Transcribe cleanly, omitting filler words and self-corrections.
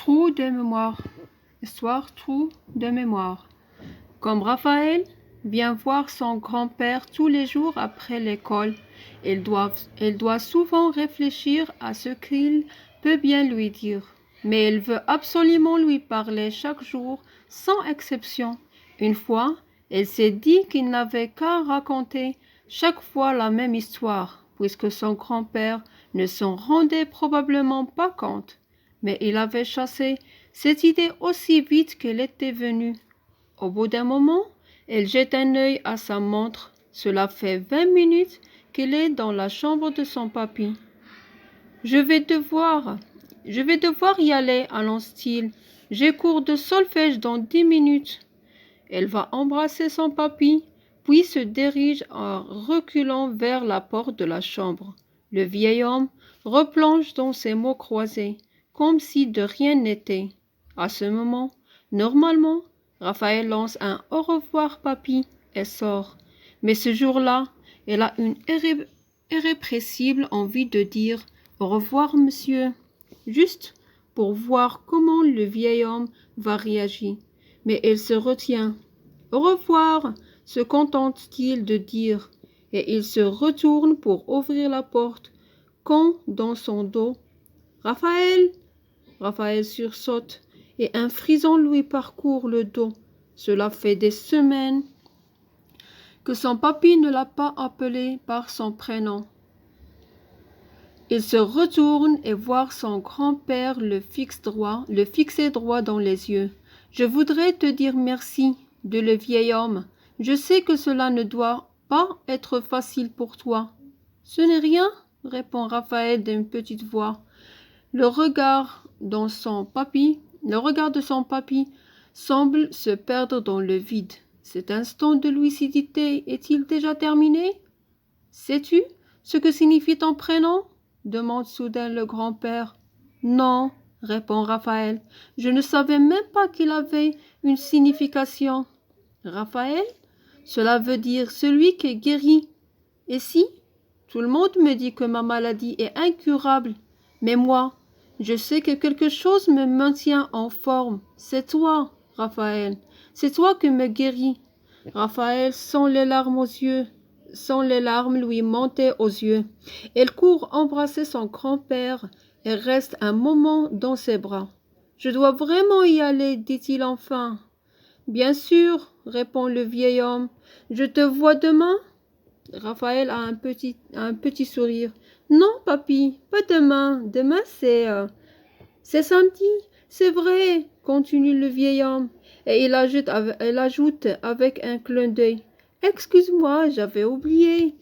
Trou de mémoire. Histoire trou de mémoire. Comme Raphaël vient voir son grand-père tous les jours après l'école, il doit souvent réfléchir à ce qu'il peut bien lui dire. Mais il veut absolument lui parler chaque jour, sans exception. Une fois, il s'est dit qu'il n'avait qu'à raconter chaque fois la même histoire, puisque son grand-père ne s'en rendait probablement pas compte. Mais il avait chassé cette idée aussi vite qu'elle était venue. Au bout d'un moment, elle jette un œil à sa montre. Cela fait 20 minutes qu'elle est dans la chambre de son papy. Je vais devoir y aller, annonce-t-il. J'ai cours de solfège dans 10 minutes. Elle va embrasser son papy, puis se dirige en reculant vers la porte de la chambre. Le vieil homme replonge dans ses mots croisés, comme si de rien n'était. À ce moment, normalement, Raphaël lance un « Au revoir, papy » et sort. Mais ce jour-là, elle a une irrépressible envie de dire « Au revoir, monsieur », juste pour voir comment le vieil homme va réagir. Mais elle se retient. « Au revoir », se contente-t-il de dire, et il se retourne pour ouvrir la porte, quand, dans son dos, « Raphaël !» Raphaël sursaute, et un frisson lui parcourt le dos. Cela fait des semaines que son papy ne l'a pas appelé par son prénom. Il se retourne et voit son grand-père le fixer droit dans les yeux. « Je voudrais te dire merci, » dit le vieil homme. « Je sais que cela ne doit pas être facile pour toi. »« Ce n'est rien, » répond Raphaël d'une petite voix. Le regard de son papy semble se perdre dans le vide. Cet instant de lucidité est-il déjà terminé? Sais-tu ce que signifie ton prénom? Demande soudain le grand-père. Non, répond Raphaël. Je ne savais même pas qu'il avait une signification. Raphaël, cela veut dire celui qui guérit. Et si? Tout le monde me dit que ma maladie est incurable. Mais moi, je sais que quelque chose me maintient en forme. C'est toi, Raphaël. C'est toi qui me guéris. Raphaël sent les larmes lui monter aux yeux. Il court embrasser son grand-père et reste un moment dans ses bras. Je dois vraiment y aller, dit-il enfin. Bien sûr, répond le vieil homme. Je te vois demain? Raphaël a un petit sourire. Non, papy, pas demain. Demain, c'est samedi. C'est vrai, continue le vieil homme. Et il ajoute avec un clin d'œil. Excuse-moi, j'avais oublié.